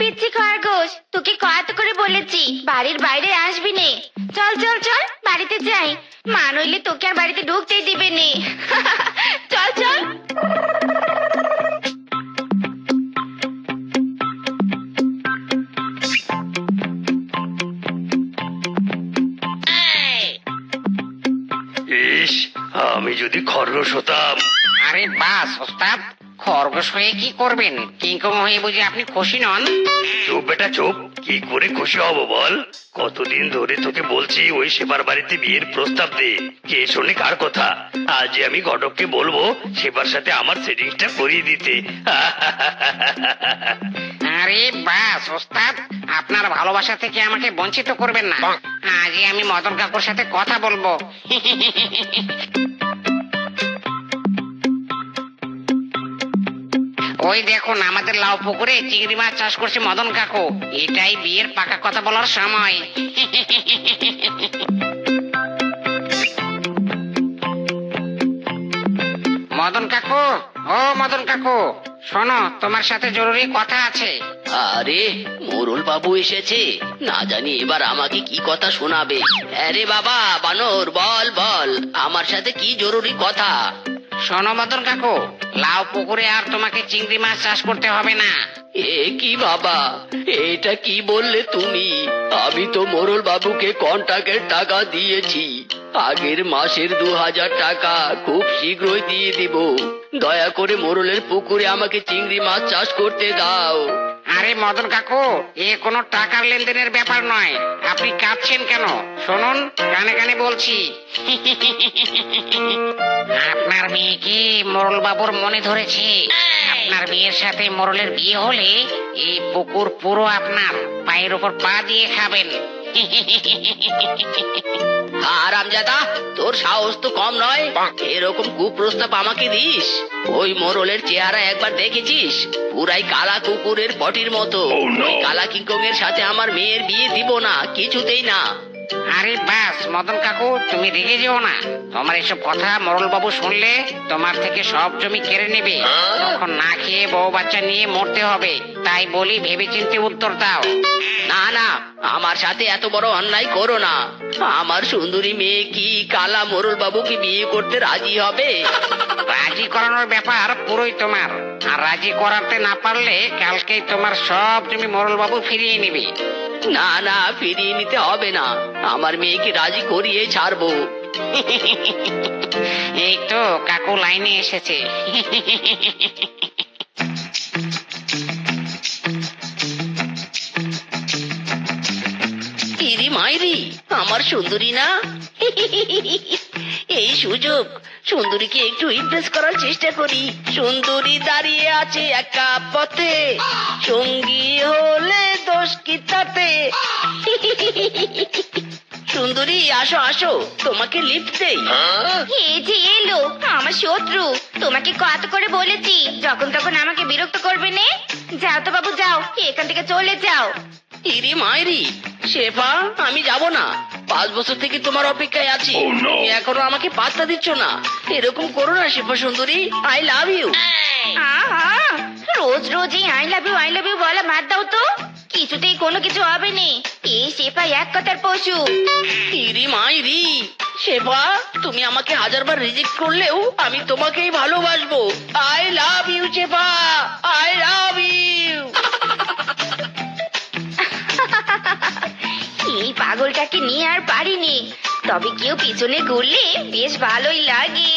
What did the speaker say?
পিচ্ছি খরগোশ, তোকে কত করে বলেছি বাড়ির বাইরে আসবি নে। চল চল চল বাড়িতে যাই, মা নইলে তোকে আর বাড়িতে ঢুকতেই দিবে নে। চল চল। ইস, আমি যদি খরগোশ হতাম। আরে বাস ওস্তাদ, খরগোশ হয়ে কি করবেন? কিংকং হয়ে বুঝি আপনি খুশি নন? চুপ বেটা চুপ, কি করে খুশি হব বল? কতদিন ধরে তোকে বলছি ওই সেবার বাড়িতে বিয়ের প্রস্তাব দে, কে শোনে কার কথা? আজ আমি ঘটককে বলবো সেবার সাথে আমার সেটিংসটা করিয়ে দিতে। আরে বাস ওস্তাদ, আপনার ভালোবাসা থেকে আমাকে বঞ্চিত করবেন না। আজই আমি মদন কাকুর সাথে কথা বলবো। ওই দেখুন, আমাদের লাউ পুকুরে চিংড়ি মাছ চাষ করছে মদন কাকু। এটাই বিয়ের পাকা কথা বলার সময়। মদন কাকু, ও মদন কাকু, শোনো, তোমার সাথে জরুরি কথা আছে। আরে মোরল বাবু এসেছে, না জানি এবার আমাকে কি কথা শোনাবে। আরে বাবা বানর, বল বল, আমার সাথে কি জরুরি কথা? শোনো মদন কাকু, লাউ পুকুরে আর তোমাকে চিংড়ি মাছ চাষ করতে হবে না। এ কি বাবা, এটা কি বললে তুমি? আমি তো মোরল বাবুকে কন্ট্রাক্টের টাকা দিয়েছি, আগের মাসের 2000 টাকা খুব শীঘ্রই দিয়ে দিব। দয়া করে মোরলের পুকুরে আমাকে চিংড়ি মাছ চাষ করতে দাও। আরে মদন কাকু, এ কোনো টাকার লেনদেনের ব্যাপার নয়। আপনি কাঁদছেন কেন? শুনুন, কানে কানে বলছি। আপনার মেয়েকে মোরল বাবুর মনে ধরেছে। আপনার মেয়ের সাথে মোরলের বিয়ে হলে এই পুকুর পুরো আপনার, পায়ের উপর পা দিয়ে খাবেন। হারামজাদা, তোর সাহস তো কম নয়, এরকম কুপ্রস্তাব আমাকে দিস? ওই মোরলের চেহারা একবার দেখেছিস? পুরাই কালা কুকুরের পটির মতো। ওই কালা কিংকং এর সাথে আমার মেয়ের বিয়ে দিব না, কিছুতেই না। আরে বাস মদন কাকু, তুমি রেগে যেও না। তোমার এসব কথা মোরল বাবু শুনলে তোমার থেকে সব জমি কেড়ে নেবে। তখন না খেয়ে বউ বাচ্চা নিয়ে মরতে হবে। তাই বলি ভেবেচিন্তে উত্তর দাও। না না, আমার সাথে এত বড় অন্যায় করো না। আমার সুন্দরী মেয়ে কি কালা মোরল বাবুকে বিয়ে করতে রাজি হবে? রাজি করানোর ব্যাপার পুরোই তোমার। আর রাজি করাতে না পারলে কালকেই তোমার সব জমি মোরল বাবু ফিরিয়ে নেবে। না না, ফিরিয়ে নিতে হবে না, আমার মেয়েকে রাজি করিয়ে ছাড়বো। এই তো কাকু লাইনে এসেছে। ইরি মাইরি, আমার সুন্দরী না? এই সুযোগ, সুন্দরীকে একটু ইমপ্রেস করার চেষ্টা করি। সুন্দরী দাঁড়িয়ে আছে একা পথে, সঙ্গী হলে দোষ কি তাতে? সুন্দরী আসো আসো, তোমাকে লিফট দেই। এই যে এলো আমার শত্রু, তোমাকে কত করে বলেছি যখন তখন আমাকে বিরক্ত করবে নে। যাও তো বাবু যাও, এখান থেকে চলে যাও। ইরি মাইরি, শেফা আমি যাব না। 5 বছর থেকে তোমার অপেক্ষায় আছি, তুমি এখনো আমাকে পাত্তা দিচ্ছ না। এরকম করো না শেফা সুন্দরী, আই লাভ ইউ। আহা, রোজ রোজ এই আই লাভ ইউ বলা বাদ দাও তো, কিছুতেই কোনো কিছু হবে নে। এই সেপা এক কথার পশু। ইরি মাইরি, শেফা তুমি আমাকে 1000 বার রিজেক্ট করলেও আমি তোমাকেই ভালোবাসবো। I love you Shefa, I love you. এই পাগলটাকে নিয়ে আর পারিনি, তবে কেউ পিছনে ঘুরলে বেশ ভালোই লাগে।